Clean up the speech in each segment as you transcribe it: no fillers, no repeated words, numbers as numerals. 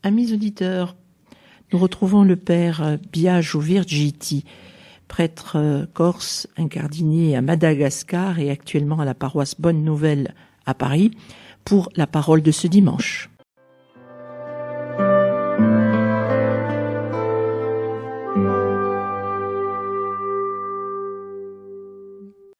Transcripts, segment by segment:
Amis auditeurs, nous retrouvons le père Biagio Virgiti, prêtre corse incardiné à Madagascar et actuellement à la paroisse Bonne Nouvelle à Paris, pour la parole de ce dimanche.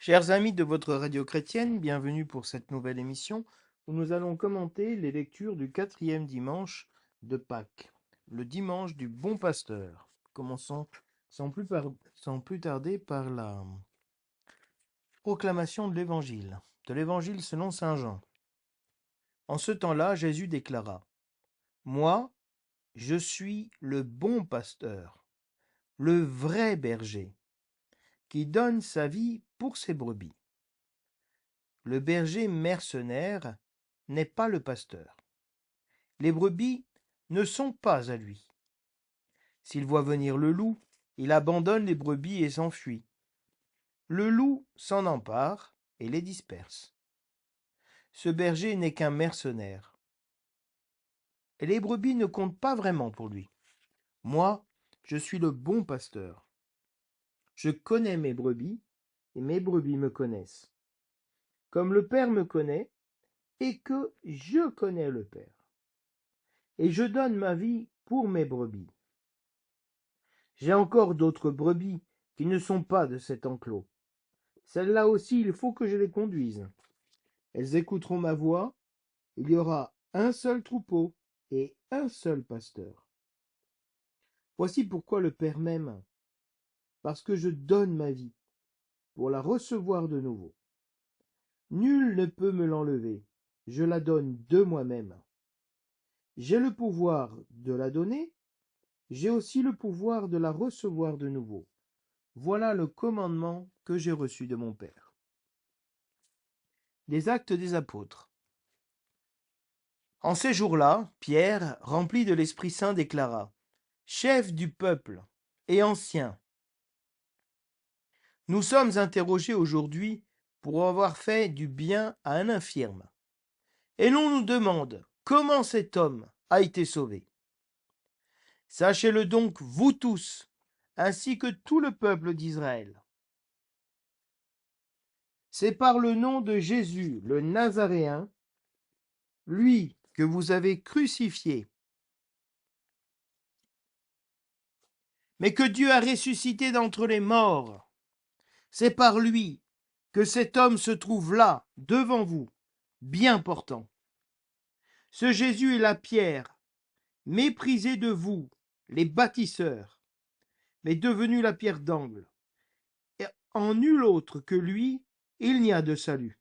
Chers amis de votre radio chrétienne, bienvenue pour cette nouvelle émission où nous allons commenter les lectures du 4e dimanche de Pâques, le dimanche du bon pasteur. Commençons sans plus tarder par la proclamation de l'évangile selon saint Jean. En ce temps-là, Jésus déclara : Moi, je suis le bon pasteur, le vrai berger, qui donne sa vie pour ses brebis. Le berger mercenaire n'est pas le pasteur. Les brebis ne sont pas à lui. S'il voit venir le loup, il abandonne les brebis et s'enfuit. Le loup s'en empare et les disperse. Ce berger n'est qu'un mercenaire. Et les brebis ne comptent pas vraiment pour lui. Moi, je suis le bon pasteur. Je connais mes brebis et mes brebis me connaissent. Comme le Père me connaît et que je connais le Père. Et je donne ma vie pour mes brebis. J'ai encore d'autres brebis qui ne sont pas de cet enclos. Celles-là aussi, il faut que je les conduise. Elles écouteront ma voix. Il y aura un seul troupeau et un seul pasteur. Voici pourquoi le Père m'aime, parce que je donne ma vie pour la recevoir de nouveau. Nul ne peut me l'enlever, je la donne de moi-même. J'ai le pouvoir de la donner, j'ai aussi le pouvoir de la recevoir de nouveau. Voilà le commandement que j'ai reçu de mon Père. Des Actes des Apôtres. En ces jours-là, Pierre, rempli de l'Esprit Saint, déclara : Chef du peuple et ancien, nous sommes interrogés aujourd'hui pour avoir fait du bien à un infirme. Et l'on nous demande comment cet homme a été sauvé. Sachez-le donc, vous tous, ainsi que tout le peuple d'Israël. C'est par le nom de Jésus, le Nazaréen, lui que vous avez crucifié, mais que Dieu a ressuscité d'entre les morts. C'est par lui que cet homme se trouve là, devant vous, bien portant. Ce Jésus est la pierre, méprisée de vous, les bâtisseurs, mais devenue la pierre d'angle. Et en nul autre que lui, il n'y a de salut.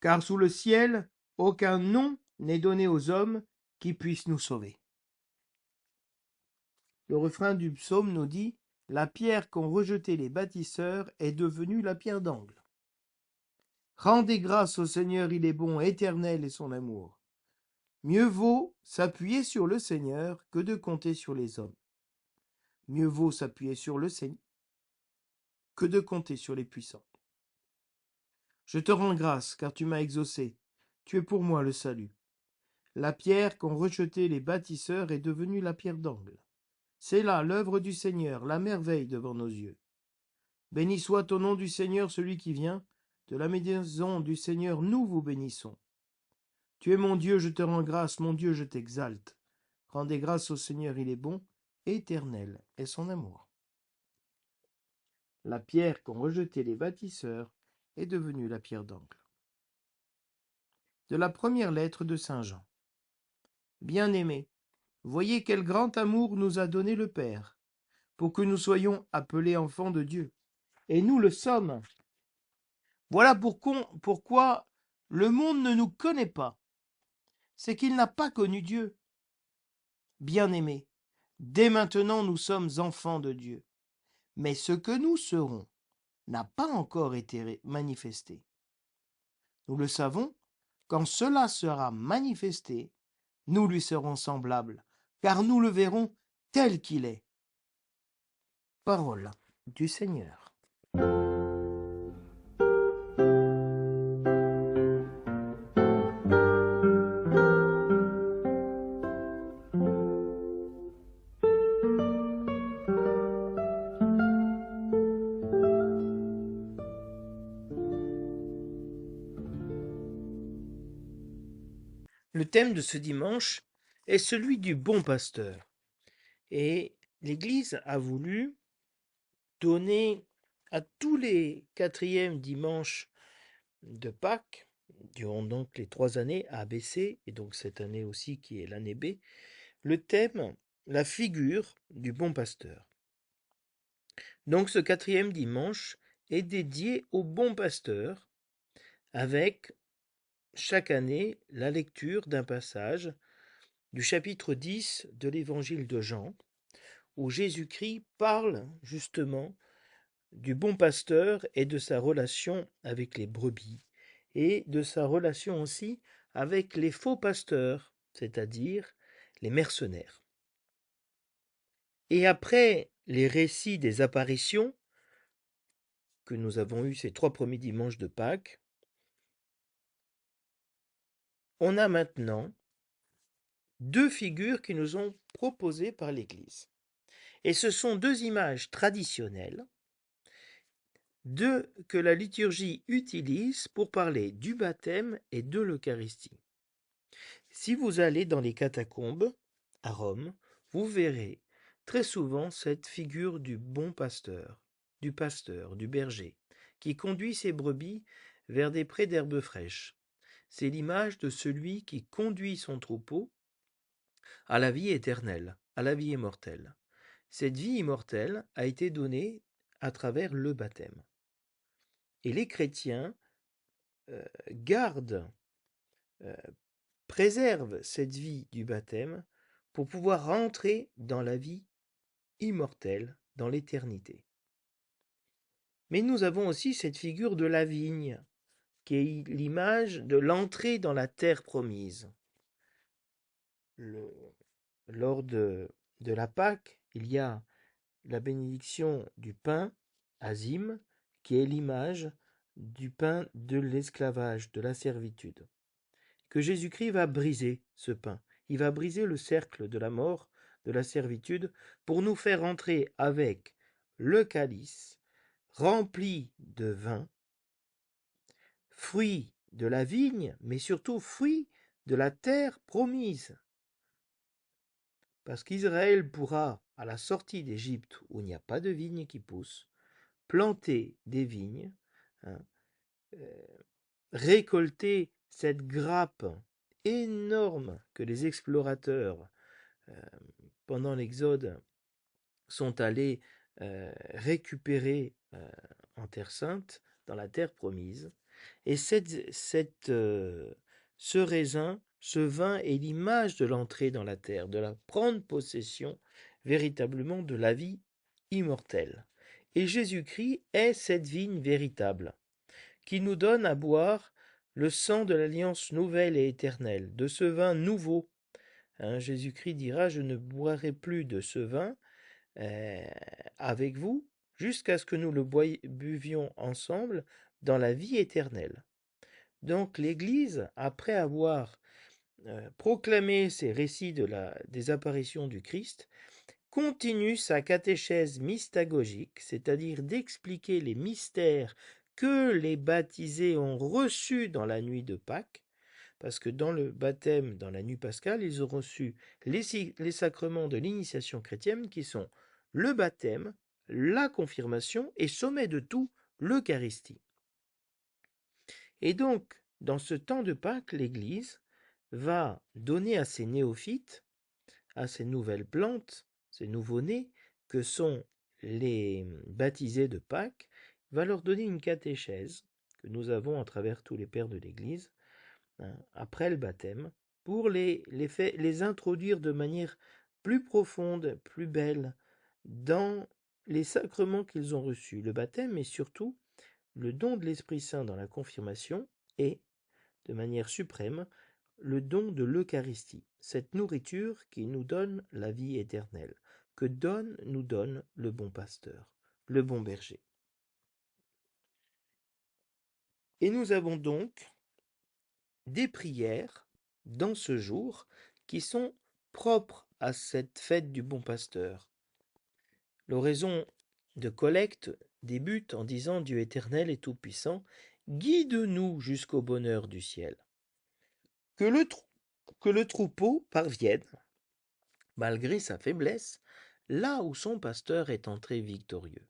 Car sous le ciel, aucun nom n'est donné aux hommes qui puissent nous sauver. Le refrain du psaume nous dit : la pierre qu'ont rejetée les bâtisseurs est devenue la pierre d'angle. Rendez grâce au Seigneur, il est bon, éternel est son amour. Mieux vaut s'appuyer sur le Seigneur que de compter sur les hommes. Mieux vaut s'appuyer sur le Seigneur que de compter sur les puissants. Je te rends grâce, car tu m'as exaucé. Tu es pour moi le salut. La pierre qu'ont rejetée les bâtisseurs est devenue la pierre d'angle. C'est là l'œuvre du Seigneur, la merveille devant nos yeux. Béni soit au nom du Seigneur celui qui vient. De la maison du Seigneur, nous vous bénissons. Tu es mon Dieu, je te rends grâce, mon Dieu, je t'exalte. Rendez grâce au Seigneur, il est bon, éternel est son amour. La pierre qu'ont rejetée les bâtisseurs est devenue la pierre d'angle. De la première lettre de saint Jean. Bien-aimés, voyez quel grand amour nous a donné le Père, pour que nous soyons appelés enfants de Dieu. Et nous le sommes. Voilà pourquoi le monde ne nous connaît pas. C'est qu'il n'a pas connu Dieu. Bien-aimés, dès maintenant nous sommes enfants de Dieu. Mais ce que nous serons n'a pas encore été manifesté. Nous le savons, quand cela sera manifesté, nous lui serons semblables, car nous le verrons tel qu'il est. Parole du Seigneur. thème de ce dimanche est celui du bon pasteur. Et l'Église a voulu donner à tous les quatrièmes dimanches de Pâques, durant donc les 3 années A, B, C, et donc cette année aussi qui est l'année B, le thème, la figure du bon pasteur. Donc ce quatrième dimanche est dédié au bon pasteur, avec chaque année la lecture d'un passage du chapitre 10 de l'évangile de Jean, où Jésus-Christ parle justement du bon pasteur et de sa relation avec les brebis, et de sa relation aussi avec les faux pasteurs, c'est-à-dire les mercenaires. Et après les récits des apparitions que nous avons eus ces 3 premiers dimanches de Pâques, on a maintenant 2 figures qui nous sont proposées par l'Église. Et ce sont 2 images traditionnelles que la liturgie utilise pour parler du baptême et de l'Eucharistie. Si vous allez dans les catacombes à Rome, vous verrez très souvent cette figure du bon pasteur, du berger, qui conduit ses brebis vers des prés d'herbes fraîches. C'est l'image de celui qui conduit son troupeau à la vie éternelle, à la vie immortelle. Cette vie immortelle a été donnée à travers le baptême. Et les chrétiens gardent, préservent cette vie du baptême pour pouvoir rentrer dans la vie immortelle, dans l'éternité. Mais nous avons aussi cette figure de la vigne, qui est l'image de l'entrée dans la terre promise. Lors de la Pâque, il y a la bénédiction du pain, azim, qui est l'image du pain de l'esclavage, de la servitude. Que Jésus-Christ va briser ce pain. Il va briser le cercle de la mort, de la servitude, pour nous faire entrer avec le calice rempli de vin, fruit de la vigne, mais surtout fruit de la terre promise. Parce qu'Israël pourra, à la sortie d'Égypte, où il n'y a pas de vigne qui pousse, planter des vignes, hein, récolter cette grappe énorme que les explorateurs, pendant l'Exode, sont allés récupérer en Terre Sainte, dans la terre promise. Et ce raisin, ce vin est l'image de l'entrée dans la terre, de la prendre possession véritablement de la vie immortelle. Et Jésus-Christ est cette vigne véritable, qui nous donne à boire le sang de l'alliance nouvelle et éternelle, de ce vin nouveau. Jésus-Christ dira, je ne boirai plus de ce vin avec vous, jusqu'à ce que nous le buvions ensemble dans la vie éternelle. Donc l'Église, après avoir proclamé ces récits des apparitions du Christ, continue sa catéchèse mystagogique, c'est-à-dire d'expliquer les mystères que les baptisés ont reçus dans la nuit de Pâques, parce que dans le baptême, dans la nuit pascale, ils ont reçu les sacrements de l'initiation chrétienne qui sont le baptême, la confirmation et, sommet de tout, l'Eucharistie. Et donc, dans ce temps de Pâques, l'Église va donner à ses néophytes, à ces nouvelles plantes, ces nouveaux-nés, que sont les baptisés de Pâques, va leur donner une catéchèse que nous avons à travers tous les pères de l'Église, après le baptême, pour les introduire de manière plus profonde, plus belle, dans les sacrements qu'ils ont reçus, le baptême, mais surtout le don de l'Esprit Saint dans la confirmation et, de manière suprême, le don de l'Eucharistie, cette nourriture qui nous donne la vie éternelle, que nous donne le bon pasteur, le bon berger. Et nous avons donc des prières dans ce jour qui sont propres à cette fête du bon pasteur. L'oraison de collecte débute en disant « Dieu éternel et tout-puissant, guide-nous jusqu'au bonheur du ciel ». Que que le troupeau parvienne, malgré sa faiblesse, là où son pasteur est entré victorieux.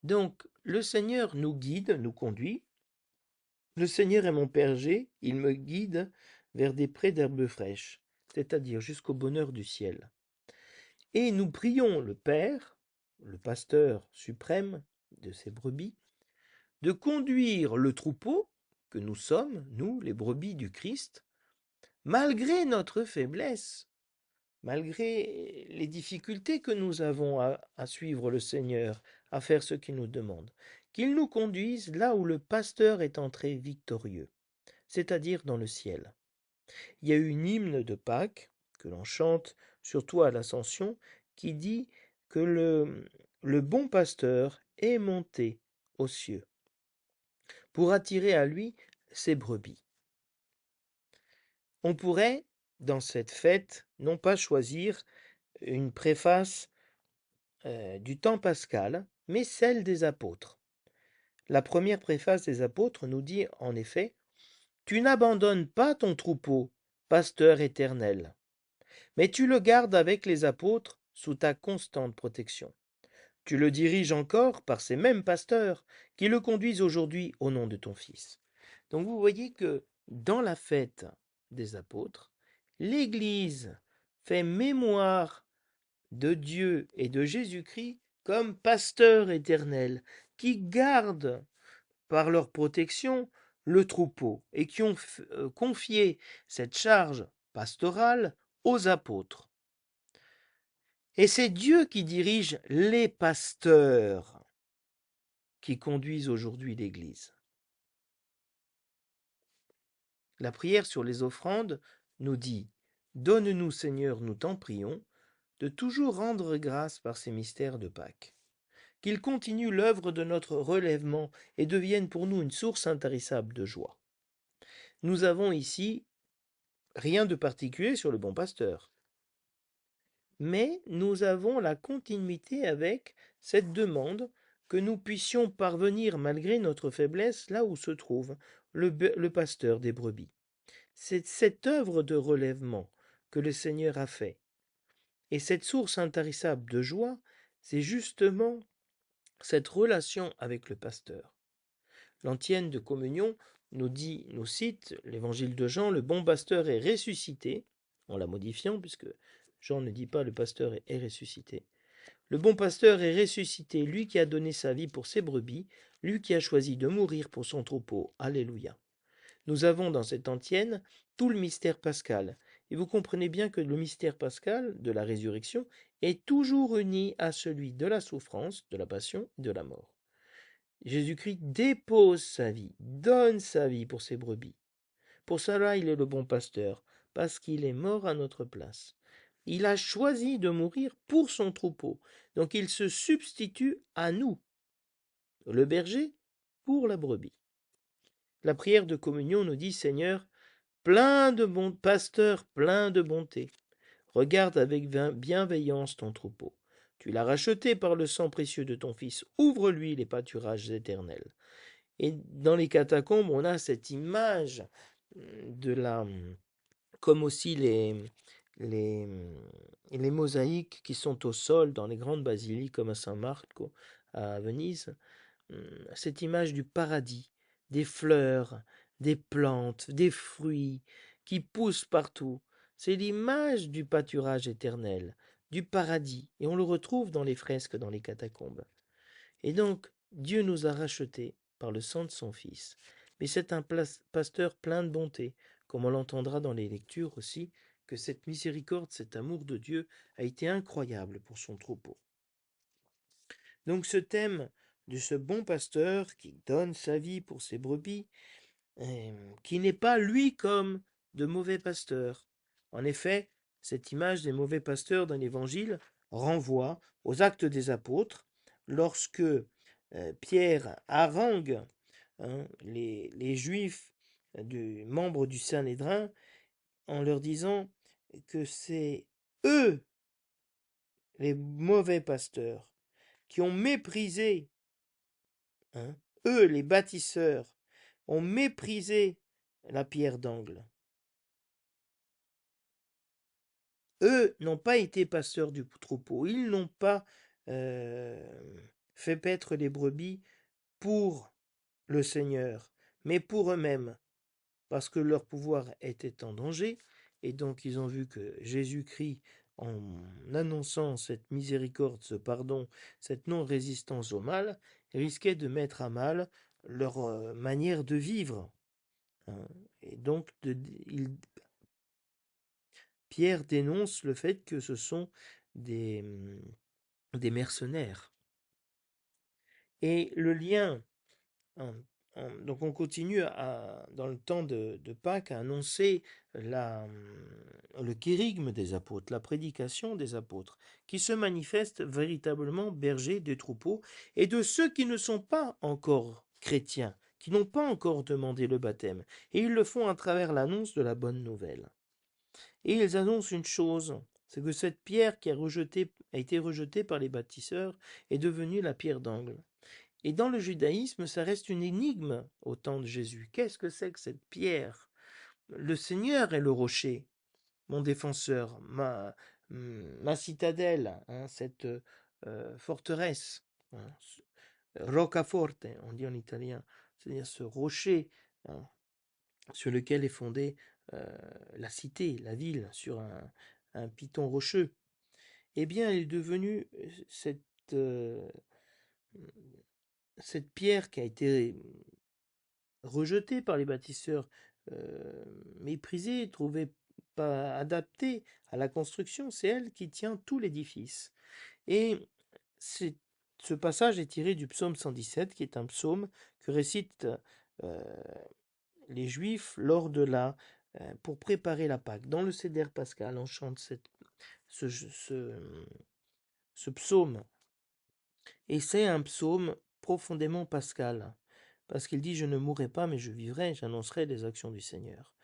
Donc, le Seigneur nous guide, nous conduit. Le Seigneur est mon berger, il me guide vers des prés d'herbes fraîches, c'est-à-dire jusqu'au bonheur du ciel. Et nous prions le Père, le pasteur suprême de ces brebis, de conduire le troupeau que nous sommes, nous, les brebis du Christ, malgré notre faiblesse, malgré les difficultés que nous avons à suivre le Seigneur, à faire ce qu'il nous demande, qu'il nous conduise là où le pasteur est entré victorieux, c'est-à-dire dans le ciel. Il y a une hymne de Pâques que l'on chante surtout à l'Ascension qui dit que le bon pasteur est monté aux cieux pour attirer à lui ses brebis. On pourrait, dans cette fête, non pas choisir une préface du temps pascal, mais celle des apôtres. La première préface des apôtres nous dit en effet: Tu n'abandonnes pas ton troupeau, pasteur éternel, mais tu le gardes avec les apôtres sous ta constante protection. Tu le diriges encore par ces mêmes pasteurs qui le conduisent aujourd'hui au nom de ton Fils. Donc vous voyez que dans la fête des apôtres, l'Église fait mémoire de Dieu et de Jésus-Christ comme pasteur éternel, qui gardent par leur protection le troupeau et qui ont confié cette charge pastorale aux apôtres. Et c'est Dieu qui dirige les pasteurs qui conduisent aujourd'hui l'Église. La prière sur les offrandes nous dit: Donne-nous, Seigneur, nous t'en prions, de toujours rendre grâce par ces mystères de Pâques. Qu'ils continuent l'œuvre de notre relèvement et deviennent pour nous une source intarissable de joie. Nous avons ici rien de particulier sur le bon pasteur, mais nous avons la continuité avec cette demande que nous puissions parvenir malgré notre faiblesse là où se trouve le pasteur des brebis. C'est cette œuvre de relèvement que le Seigneur a fait. Et cette source intarissable de joie, c'est justement cette relation avec le pasteur. L'antienne de communion nous cite l'évangile de Jean: le bon pasteur est ressuscité, en la modifiant, puisque Jean ne dit pas le pasteur est ressuscité. Le bon pasteur est ressuscité, lui qui a donné sa vie pour ses brebis, lui qui a choisi de mourir pour son troupeau. Alléluia. Nous avons dans cette antienne tout le mystère pascal. Et vous comprenez bien que le mystère pascal de la résurrection est toujours uni à celui de la souffrance, de la passion et de la mort. Jésus-Christ dépose sa vie, donne sa vie pour ses brebis. Pour cela, il est le bon pasteur, parce qu'il est mort à notre place. Il a choisi de mourir pour son troupeau, donc il se substitue à nous, le berger, pour la brebis. La prière de communion nous dit: Seigneur, plein de bon pasteur, plein de bonté, regarde avec bienveillance ton troupeau. Tu l'as racheté par le sang précieux de ton Fils. Ouvre-lui les pâturages éternels. Et dans les catacombes, on a cette image de la, comme aussi les, les mosaïques qui sont au sol dans les grandes basiliques comme à Saint-Marco, à Venise, cette image du paradis, des fleurs, des plantes, des fruits qui poussent partout. C'est l'image du pâturage éternel, du paradis, et on le retrouve dans les fresques, dans les catacombes. Et donc, Dieu nous a rachetés par le sang de son Fils. Mais c'est un pasteur plein de bonté, comme on l'entendra dans les lectures aussi, que cette miséricorde, cet amour de Dieu a été incroyable pour son troupeau. Donc ce thème de ce bon pasteur qui donne sa vie pour ses brebis, qui n'est pas lui comme de mauvais pasteurs. En effet, cette image des mauvais pasteurs dans l'Évangile renvoie aux Actes des Apôtres, lorsque Pierre harangue les Juifs membres du Sanhédrin en leur disant que c'est eux, les mauvais pasteurs, qui ont méprisé, eux, les bâtisseurs, ont méprisé la pierre d'angle. eux n'ont pas été pasteurs du troupeau, ils n'ont pas fait paître les brebis pour le Seigneur, mais pour eux-mêmes, parce que leur pouvoir était en danger, et donc ils ont vu que Jésus-Christ, en annonçant cette miséricorde, ce pardon, cette non-résistance au mal, risquait de mettre à mal leur manière de vivre. Hein. Et donc, Pierre dénonce le fait que ce sont des, des mercenaires. Et le lien, hein, donc on continue dans le temps de Pâques à annoncer le kérygme des apôtres, la prédication des apôtres, qui se manifeste véritablement berger des troupeaux et de ceux qui ne sont pas encore chrétiens, qui n'ont pas encore demandé le baptême. Et ils le font à travers l'annonce de la bonne nouvelle. Et ils annoncent une chose, c'est que cette pierre qui a été rejetée par les bâtisseurs est devenue la pierre d'angle. Et dans le judaïsme, ça reste une énigme au temps de Jésus. Qu'est-ce que c'est que cette pierre? Le Seigneur est le rocher, mon défenseur, ma citadelle, hein, cette forteresse, hein, roccaforte, on dit en italien, c'est-à-dire ce rocher, hein, sur lequel est fondée la cité, la ville, sur un piton rocheux. Eh bien, elle est devenue euh, cette pierre qui a été rejetée par les bâtisseurs, méprisée, trouvée pas adaptée à la construction, c'est elle qui tient tout l'édifice. Et ce passage est tiré du psaume 117, qui est un psaume que récitent les Juifs lors de pour préparer la Pâque. Dans le Seder pascal, on chante ce psaume. Et c'est un psaume profondément pascal, parce qu'il dit « Je ne mourrai pas, mais je vivrai, j'annoncerai les actions du Seigneur.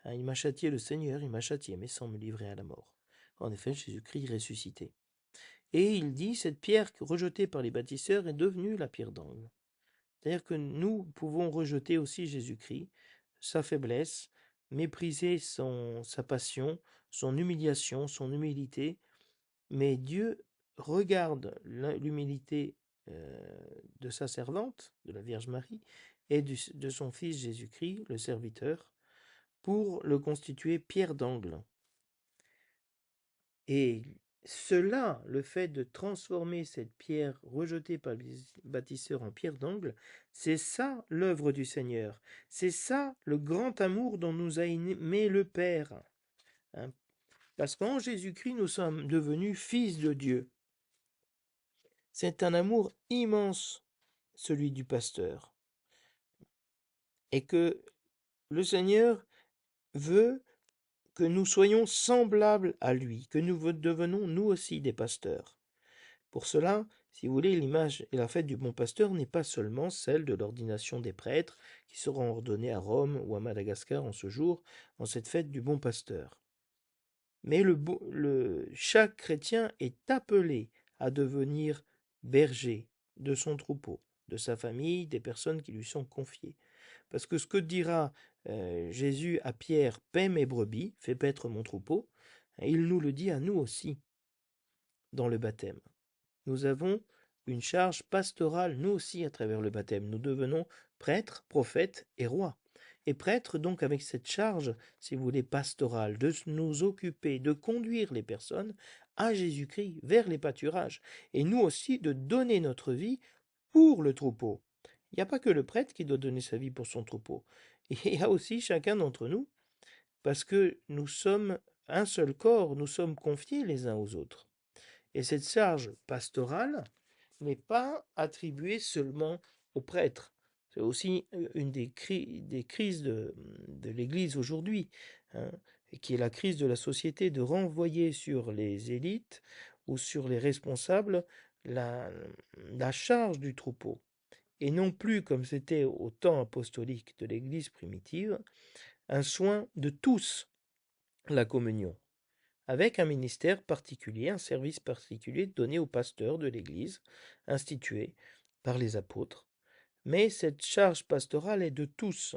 Hein, il m'a châtié le Seigneur, il m'a châtié, mais sans me livrer à la mort. » En effet, Jésus-Christ ressuscité. Et il dit « Cette pierre rejetée par les bâtisseurs est devenue la pierre d'angle. » C'est-à-dire que nous pouvons rejeter aussi Jésus-Christ, sa faiblesse, mépriser sa passion, son humiliation, son humilité, mais Dieu regarde l'humilité de sa servante, de la Vierge Marie, et de son Fils Jésus-Christ, le serviteur, pour le constituer pierre d'angle. Et cela, le fait de transformer cette pierre rejetée par les bâtisseurs en pierre d'angle, c'est ça l'œuvre du Seigneur. C'est ça le grand amour dont nous a aimé le Père. Hein. Parce qu'en Jésus-Christ, nous sommes devenus fils de Dieu. C'est un amour immense, celui du pasteur. Et que le Seigneur veut que nous soyons semblables à lui, que nous devenons nous aussi des pasteurs. Pour cela, si vous voulez, l'image et la fête du bon pasteur n'est pas seulement celle de l'ordination des prêtres qui seront ordonnés à Rome ou à Madagascar en ce jour, en cette fête du bon pasteur. Mais chaque chrétien est appelé à devenir berger de son troupeau, de sa famille, des personnes qui lui sont confiées. Parce que ce que dira Jésus à Pierre, paie mes brebis, fais paître mon troupeau, il nous le dit à nous aussi dans le baptême. Nous avons une charge pastorale, nous aussi, à travers le baptême. Nous devenons prêtres, prophètes et rois. Et prêtres, donc, avec cette charge, si vous voulez, pastorale, de nous occuper, de conduire les personnes à Jésus-Christ, vers les pâturages. Et nous aussi, de donner notre vie pour le troupeau. Il n'y a pas que le prêtre qui doit donner sa vie pour son troupeau. Il y a aussi chacun d'entre nous, parce que nous sommes un seul corps, nous sommes confiés les uns aux autres. Et cette charge pastorale n'est pas attribuée seulement aux prêtres. C'est aussi une des crises de l'Église aujourd'hui, hein, qui est la crise de la société, de renvoyer sur les élites ou sur les responsables la charge du troupeau. Et non plus, comme c'était au temps apostolique de l'Église primitive, un soin de tous, la communion, avec un ministère particulier, un service particulier donné aux pasteurs de l'Église, institué par les apôtres. Mais cette charge pastorale est de tous.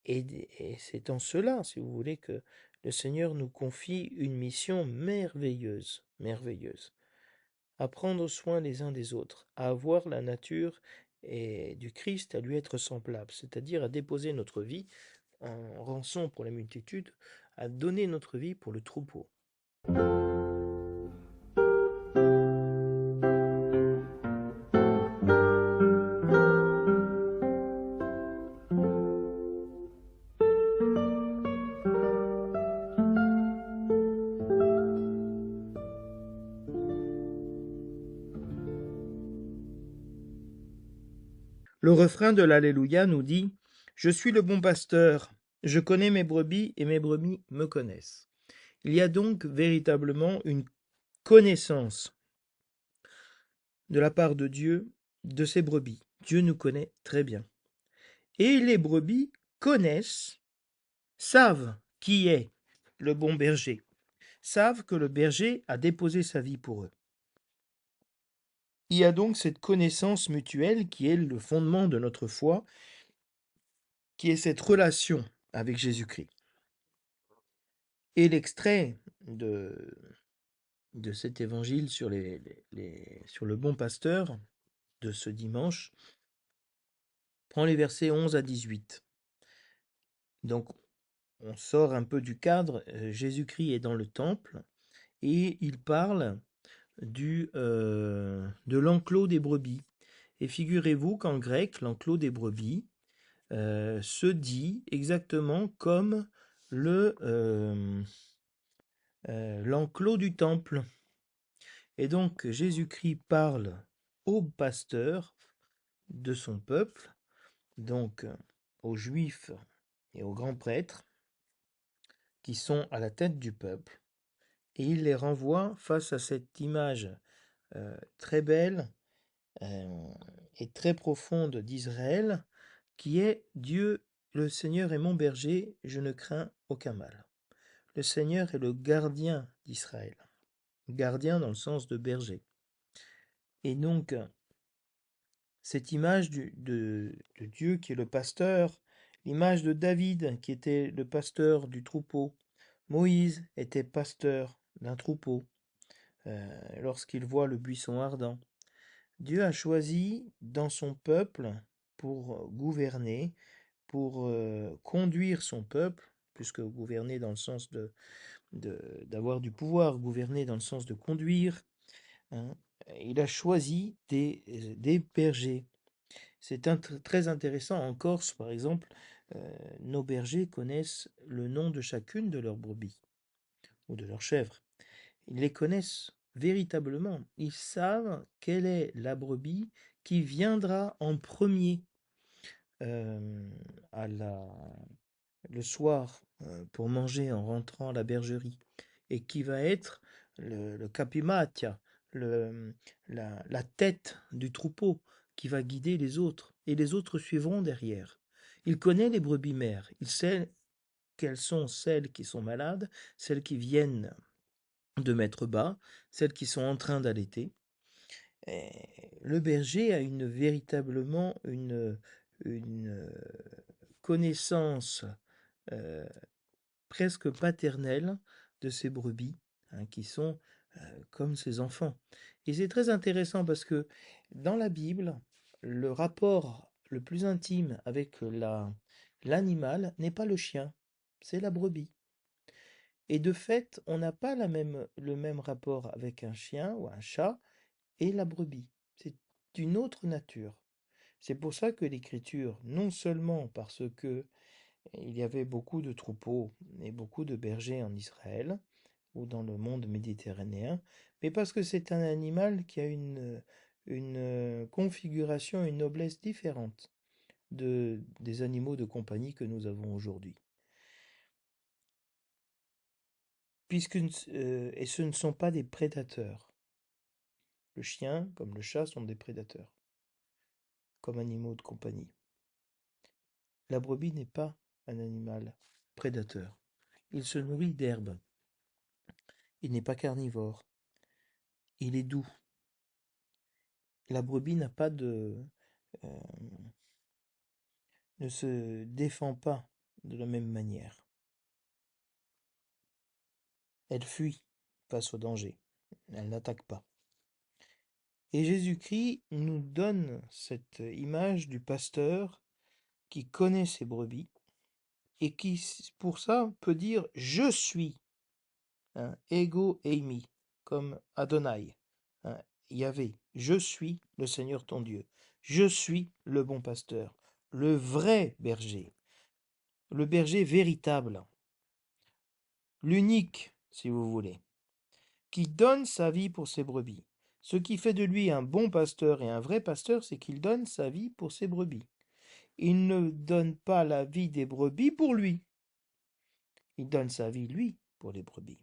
Et c'est en cela, si vous voulez, que le Seigneur nous confie une mission merveilleuse, merveilleuse, à prendre soin les uns des autres, à avoir la nature et du Christ, à lui être semblable, c'est-à-dire à déposer notre vie en rançon pour la multitude, à donner notre vie pour le troupeau. Le refrain de l'Alléluia nous dit « Je suis le bon pasteur, je connais mes brebis et mes brebis me connaissent ». Il y a donc véritablement une connaissance de la part de Dieu de ses brebis. Dieu nous connaît très bien. Et les brebis connaissent, savent qui est le bon berger, savent que le berger a déposé sa vie pour eux. Il y a donc cette connaissance mutuelle qui est le fondement de notre foi, qui est cette relation avec Jésus-Christ. Et l'extrait de cet évangile sur le bon pasteur de ce dimanche prend les versets 11 à 18. Donc, on sort un peu du cadre. Jésus-Christ est dans le temple et il parle de l'enclos des brebis. Et figurez-vous qu'en grec, l'enclos des brebis se dit exactement comme l'enclos du temple. Et donc Jésus-Christ parle aux pasteurs de son peuple, donc aux Juifs et aux grands prêtres, qui sont à la tête du peuple, et il les renvoie face à cette image très belle et très profonde d'Israël, qui est Dieu, le Seigneur est mon berger, je ne crains aucun mal. Le Seigneur est le gardien d'Israël, gardien dans le sens de berger. Et donc, cette image de Dieu qui est le pasteur, l'image de David qui était le pasteur du troupeau, Moïse était pasteur d'un troupeau lorsqu'il voit le buisson ardent. Dieu a choisi dans son peuple pour gouverner, pour conduire son peuple, puisque gouverner dans le sens d'avoir du pouvoir, gouverner dans le sens de conduire, hein, il a choisi des bergers. C'est très intéressant. En Corse, par exemple, nos bergers connaissent le nom de chacune de leurs brebis ou de leurs chèvres. Ils les connaissent véritablement. Ils savent quelle est la brebis qui viendra en premier à le soir pour manger en rentrant à la bergerie et qui va être le capimatia, la tête du troupeau qui va guider les autres et les autres suivront derrière. Il connaît les brebis mères, il sait quelles sont celles qui sont malades, celles qui viennent de mettre bas, celles qui sont en train d'allaiter. Le berger a véritablement une connaissance presque paternelle de ces brebis, hein, qui sont comme ses enfants. Et c'est très intéressant parce que dans la Bible, le rapport le plus intime avec l'animal n'est pas le chien, c'est la brebis. Et de fait, on n'a pas le même rapport avec un chien ou un chat et la brebis. C'est d'une autre nature. C'est pour ça que l'Écriture, non seulement parce que il y avait beaucoup de troupeaux et beaucoup de bergers en Israël ou dans le monde méditerranéen, mais parce que c'est un animal qui a une configuration, une noblesse différente des animaux de compagnie que nous avons aujourd'hui. Et ce ne sont pas des prédateurs. Le chien, comme le chat, sont des prédateurs, comme animaux de compagnie. La brebis n'est pas un animal prédateur. Il se nourrit d'herbe. Il n'est pas carnivore. Il est doux. La brebis n'a pas ne se défend pas de la même manière. elle fuit face au danger, elle n'attaque pas. Et Jésus-Christ nous donne cette image du pasteur qui connaît ses brebis et qui, pour ça, peut dire je suis, hein, ego eimi, comme Adonai, hein, Yahvé, je suis le Seigneur ton Dieu, je suis le bon pasteur, le vrai berger, le berger véritable, l'unique, si vous voulez, qui donne sa vie pour ses brebis. Ce qui fait de lui un bon pasteur et un vrai pasteur, c'est qu'il donne sa vie pour ses brebis. Il ne donne pas la vie des brebis pour lui. Il donne sa vie, lui, pour les brebis.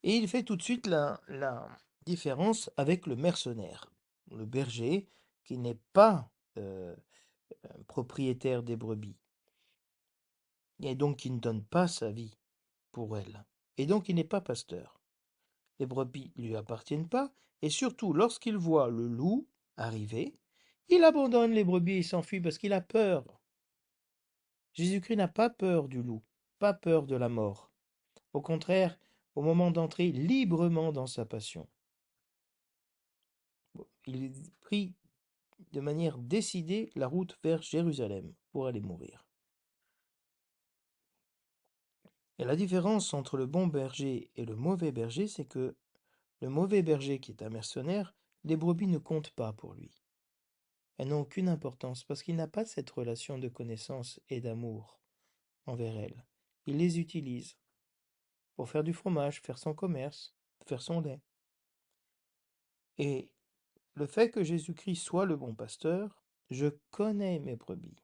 Et il fait tout de suite la différence avec le mercenaire, le berger qui n'est pas propriétaire des brebis, et donc qui ne donne pas sa vie pour elles. Et donc il n'est pas pasteur. Les brebis ne lui appartiennent pas, et surtout lorsqu'il voit le loup arriver, il abandonne les brebis et s'enfuit parce qu'il a peur. Jésus-Christ n'a pas peur du loup, pas peur de la mort. Au contraire, au moment d'entrer librement dans sa passion, il prit de manière décidée la route vers Jérusalem pour aller mourir. Et la différence entre le bon berger et le mauvais berger, c'est que le mauvais berger, qui est un mercenaire, les brebis ne comptent pas pour lui. Elles n'ont aucune importance parce qu'il n'a pas cette relation de connaissance et d'amour envers elles. Il les utilise pour faire du fromage, faire son commerce, faire son lait. Et le fait que Jésus-Christ soit le bon pasteur, je connais mes brebis.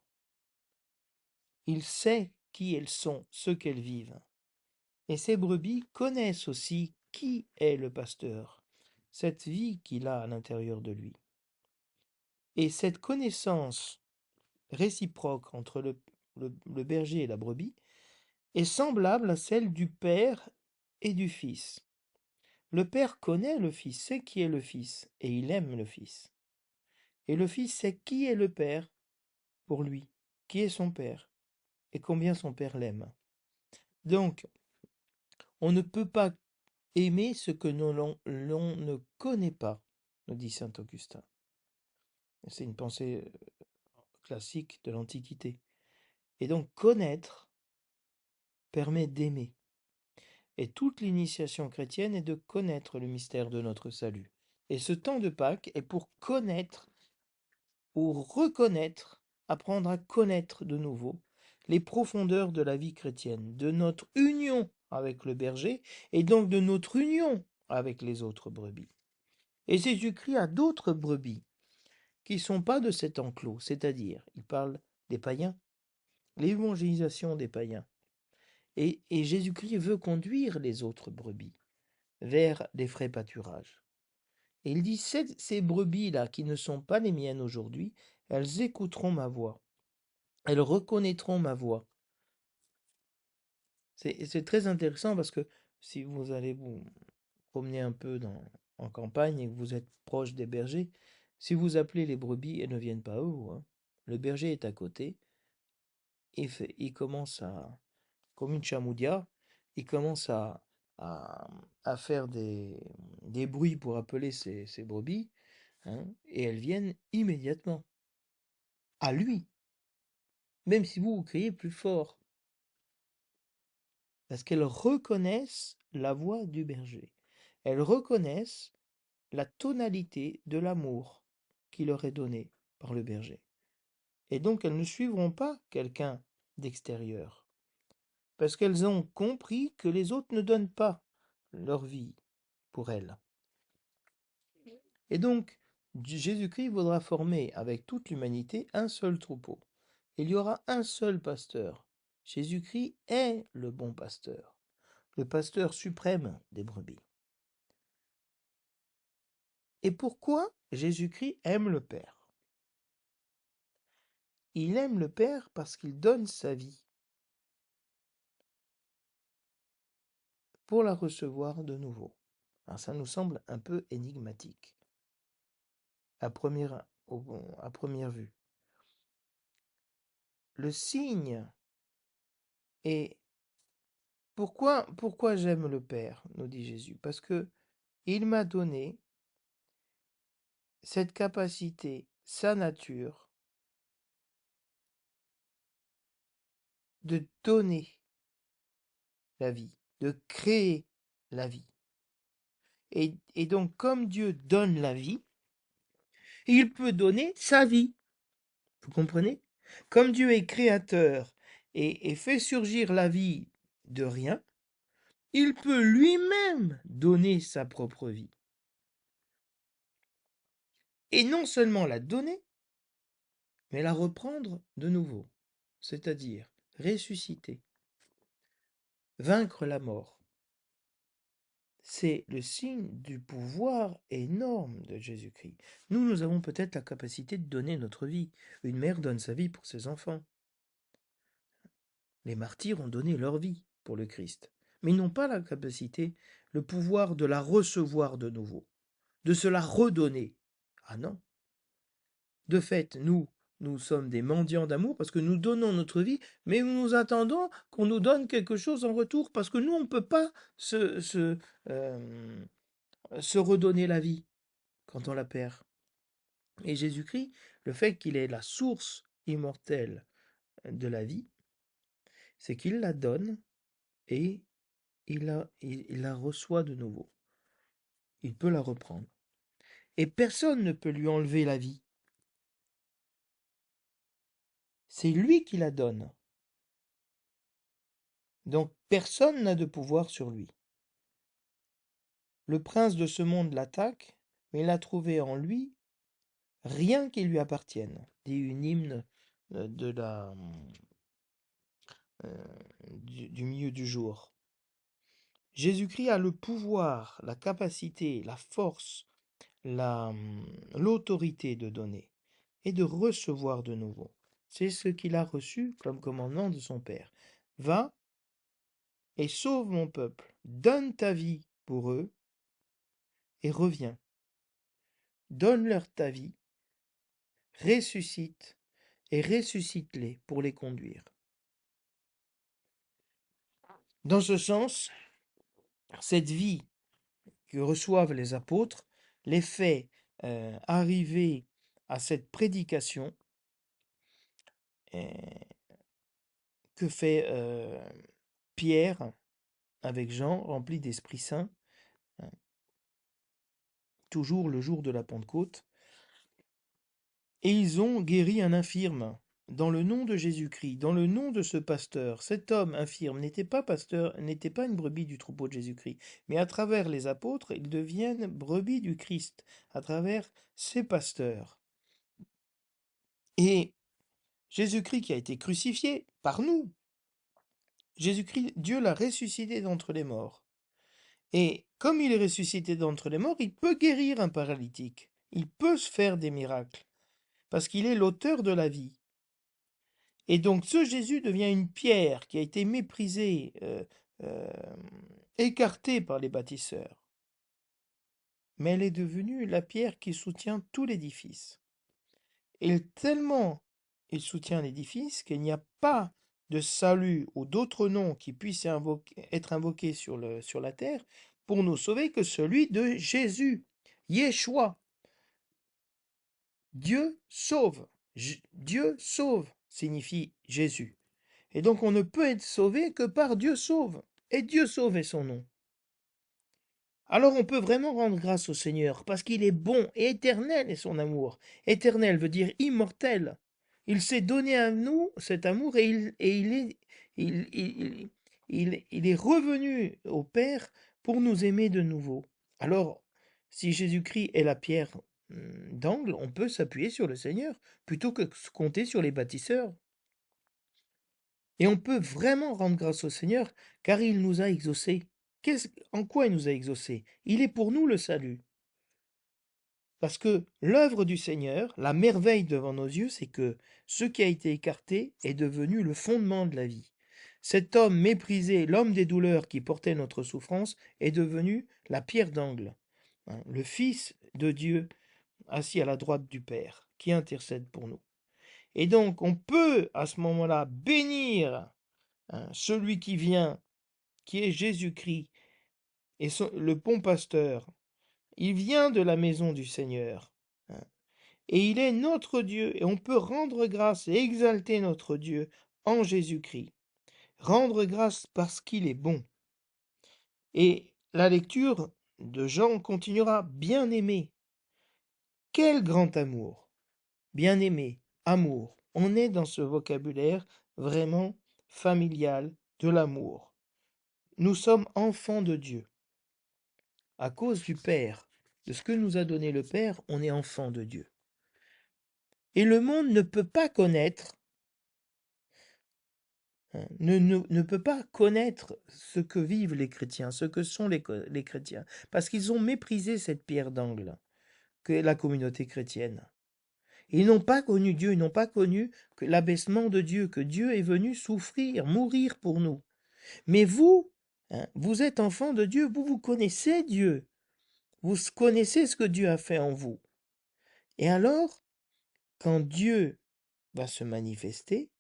Il sait qui elles sont, ce qu'elles vivent. Et ces brebis connaissent aussi qui est le pasteur, cette vie qu'il a à l'intérieur de lui. Et cette connaissance réciproque entre le berger et la brebis est semblable à celle du Père et du Fils. Le Père connaît le Fils, sait qui est le Fils, et il aime le Fils. Et le Fils sait qui est le Père pour lui, qui est son Père, et combien son Père l'aime. Donc, on ne peut pas aimer ce que l'on ne connaît pas, nous dit saint Augustin. C'est une pensée classique de l'Antiquité. Et donc, connaître permet d'aimer. Et toute l'initiation chrétienne est de connaître le mystère de notre salut. Et ce temps de Pâques est pour connaître, pour reconnaître, apprendre à connaître de nouveau les profondeurs de la vie chrétienne, de notre union avec le berger et donc de notre union avec les autres brebis. Et Jésus-Christ a d'autres brebis qui ne sont pas de cet enclos, c'est-à-dire, il parle des païens, l'évangélisation des païens. Et Jésus-Christ veut conduire les autres brebis vers les frais pâturages. Et il dit, ces brebis-là, qui ne sont pas les miennes aujourd'hui, elles écouteront ma voix. Elles reconnaîtront ma voix. C'est très intéressant parce que si vous allez vous promener un peu en campagne et que vous êtes proche des bergers, si vous appelez les brebis, elles ne viennent pas à vous, hein. Le berger est à côté, et il commence à, comme une chamoudia, il commence à, à faire des bruits pour appeler ses brebis, hein, et elles viennent immédiatement à lui, même si vous criez plus fort, parce qu'elles reconnaissent la voix du berger. Elles reconnaissent la tonalité de l'amour qui leur est donné par le berger. Et donc elles ne suivront pas quelqu'un d'extérieur, parce qu'elles ont compris que les autres ne donnent pas leur vie pour elles. Et donc Jésus-Christ voudra former avec toute l'humanité un seul troupeau. Il y aura un seul pasteur. Jésus-Christ est le bon pasteur, le pasteur suprême des brebis. Et pourquoi Jésus-Christ aime le Père? Il aime le Père parce qu'il donne sa vie pour la recevoir de nouveau. Alors ça nous semble un peu énigmatique à première vue. Le signe est Pourquoi j'aime le Père, nous dit Jésus? Parce que il m'a donné cette capacité, sa nature, de donner la vie, de créer la vie. Et donc, comme Dieu donne la vie, il peut donner sa vie. Vous comprenez? Comme Dieu est créateur et fait surgir la vie de rien, il peut lui-même donner sa propre vie. Et non seulement la donner, mais la reprendre de nouveau, c'est-à-dire ressusciter, vaincre la mort. C'est le signe du pouvoir énorme de Jésus-Christ. Nous avons peut-être la capacité de donner notre vie. Une mère donne sa vie pour ses enfants. Les martyrs ont donné leur vie pour le Christ, mais ils n'ont pas la capacité, le pouvoir de la recevoir de nouveau, de se la redonner. Ah non. De fait, nous sommes des mendiants d'amour parce que nous donnons notre vie, mais nous attendons qu'on nous donne quelque chose en retour parce que nous, on ne peut pas euh, se redonner la vie quand on la perd. Et Jésus-Christ, le fait qu'il est la source immortelle de la vie, c'est qu'il la donne et il la reçoit de nouveau. Il peut la reprendre. Et personne ne peut lui enlever la vie. C'est lui qui la donne. Donc personne n'a de pouvoir sur lui. Le prince de ce monde l'attaque, mais il a trouvé en lui rien qui lui appartienne, dit une hymne de du milieu du jour. Jésus-Christ a le pouvoir, la capacité, la force, l'autorité de donner et de recevoir de nouveau. C'est ce qu'il a reçu comme commandement de son Père. Va et sauve mon peuple, donne ta vie pour eux et reviens. Donne-leur ta vie, ressuscite et ressuscite-les pour les conduire. Dans ce sens, cette vie que reçoivent les apôtres les fait arriver à cette prédication que fait Pierre avec Jean, rempli d'Esprit Saint, hein, toujours le jour de la Pentecôte, et ils ont guéri un infirme dans le nom de Jésus-Christ, dans le nom de ce pasteur. Cet homme infirme n'était pas pasteur, n'était pas une brebis du troupeau de Jésus-Christ, mais à travers les apôtres, ils deviennent brebis du Christ, à travers ces pasteurs. Et Jésus-Christ qui a été crucifié par nous, Jésus-Christ, Dieu l'a ressuscité d'entre les morts. Et comme il est ressuscité d'entre les morts, il peut guérir un paralytique. Il peut se faire des miracles, parce qu'il est l'auteur de la vie. Et donc ce Jésus devient une pierre qui a été méprisée, écartée par les bâtisseurs. Mais elle est devenue la pierre qui soutient tout l'édifice. Et tellement il soutient l'édifice qu'il n'y a pas de salut ou d'autre nom qui puisse être invoqué sur la terre pour nous sauver que celui de Jésus, Yeshua. Dieu sauve. Dieu sauve signifie Jésus. Et donc on ne peut être sauvé que par Dieu sauve. Et Dieu sauve est son nom. Alors on peut vraiment rendre grâce au Seigneur parce qu'il est bon et éternel est son amour. Éternel veut dire immortel. Il s'est donné à nous cet amour et il est revenu au Père pour nous aimer de nouveau. Alors, si Jésus-Christ est la pierre d'angle, on peut s'appuyer sur le Seigneur plutôt que compter sur les bâtisseurs. Et on peut vraiment rendre grâce au Seigneur car il nous a exaucés. En quoi il nous a exaucés? Il est pour nous le salut. Parce que l'œuvre du Seigneur, la merveille devant nos yeux, c'est que ce qui a été écarté est devenu le fondement de la vie. Cet homme méprisé, l'homme des douleurs qui portait notre souffrance, est devenu la pierre d'angle, le Fils de Dieu assis à la droite du Père, qui intercède pour nous. Et donc on peut à ce moment-là bénir celui qui vient qui est Jésus-Christ, et le bon pasteur, il vient de la maison du Seigneur, hein, et il est notre Dieu, et on peut rendre grâce et exalter notre Dieu en Jésus-Christ. Rendre grâce parce qu'il est bon. Et la lecture de Jean continuera. Bien-aimé. Quel grand amour! Bien-aimé, amour. On est dans ce vocabulaire vraiment familial de l'amour. Nous sommes enfants de Dieu. À cause du Père, de ce que nous a donné le Père, on est enfants de Dieu. Et le monde ne peut pas connaître, ne peut pas connaître ce que vivent les chrétiens, ce que sont les chrétiens, parce qu'ils ont méprisé cette pierre d'angle qu'est la communauté chrétienne. Ils n'ont pas connu Dieu, ils n'ont pas connu que l'abaissement de Dieu, que Dieu est venu souffrir, mourir pour nous. Mais vous, vous êtes enfants de Dieu, vous connaissez Dieu, vous connaissez ce que Dieu a fait en vous. Et alors, quand Dieu va se manifester,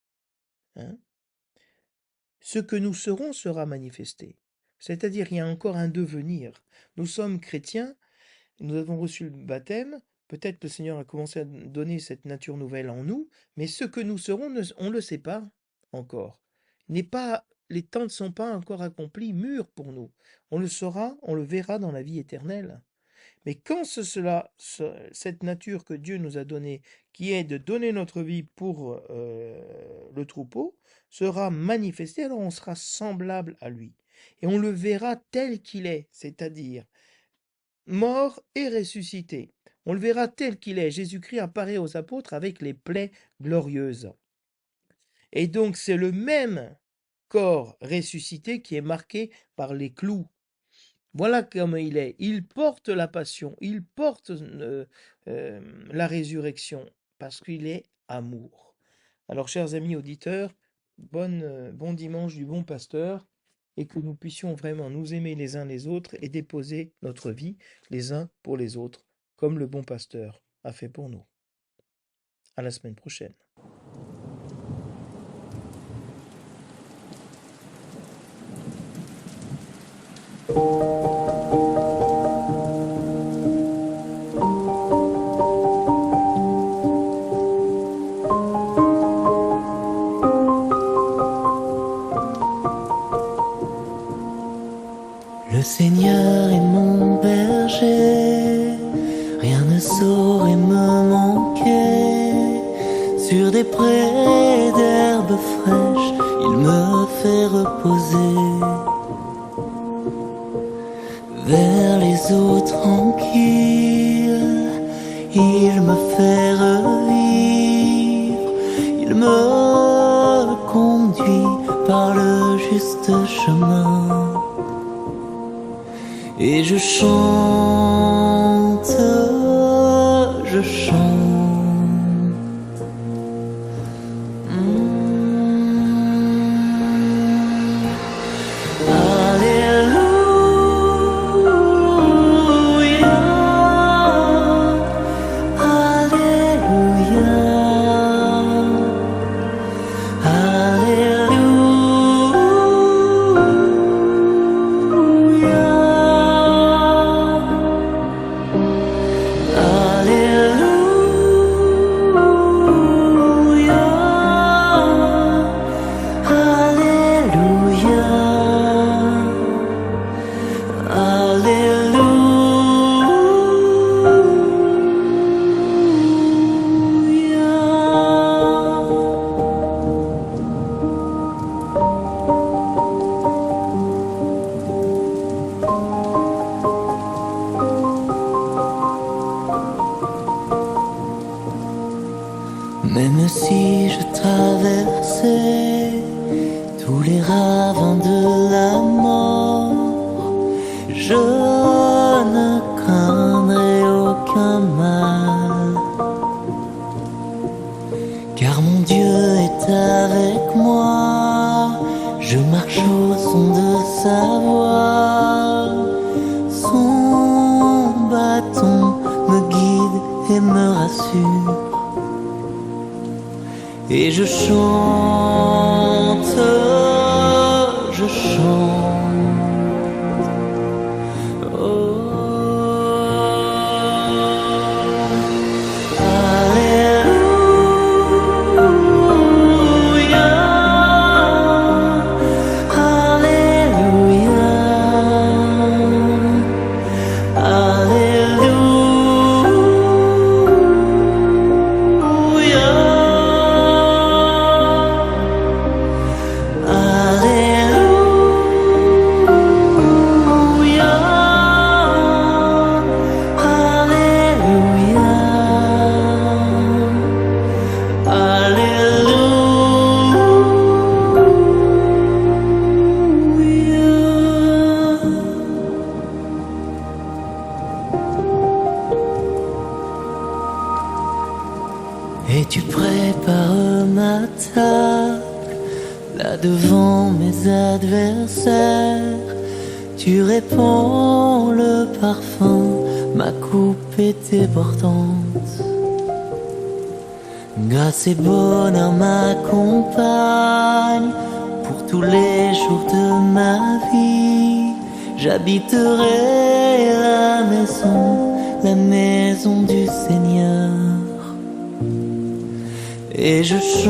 ce que nous serons sera manifesté. C'est-à-dire, il y a encore un devenir. Nous sommes chrétiens, nous avons reçu le baptême, peut-être le Seigneur a commencé à donner cette nature nouvelle en nous, mais ce que nous serons, on ne le sait pas encore. Les temps ne sont pas encore accomplis, mûrs pour nous. On le saura, on le verra dans la vie éternelle. Mais quand cette nature que Dieu nous a donnée, qui est de donner notre vie pour le troupeau, sera manifestée, alors on sera semblable à lui. Et on le verra tel qu'il est, c'est-à-dire mort et ressuscité. On le verra tel qu'il est. Jésus-Christ apparaît aux apôtres avec les plaies glorieuses. Et donc c'est le même corps ressuscité qui est marqué par les clous. Voilà comment il est. Il porte la passion, il porte la résurrection, parce qu'il est amour. Alors, chers amis auditeurs, bon dimanche du bon pasteur, et que nous puissions vraiment nous aimer les uns les autres et déposer notre vie les uns pour les autres, comme le bon pasteur a fait pour nous. À la semaine prochaine. Le Seigneur est mon berger, rien ne saurait me manquer. Sur des prés d'herbes fraîches, il me fait reposer. Vers les eaux tranquilles, il me fait revivre. Il me conduit par le juste chemin. Et je chante, je chante. Même si je traversais tous les ravins de la mort, je ne craindrai aucun mal, car mon Dieu est avec moi. Je marche au son de sa voix, son bâton me guide et me rassure. Et je chante, je chante. Et tu prépares ma table, là devant mes adversaires. Tu répands le parfum, ma coupe est débordante. Grâce et bonheur m'accompagnent pour tous les jours de ma vie. J'habiterai la maison du Seigneur. Et je chante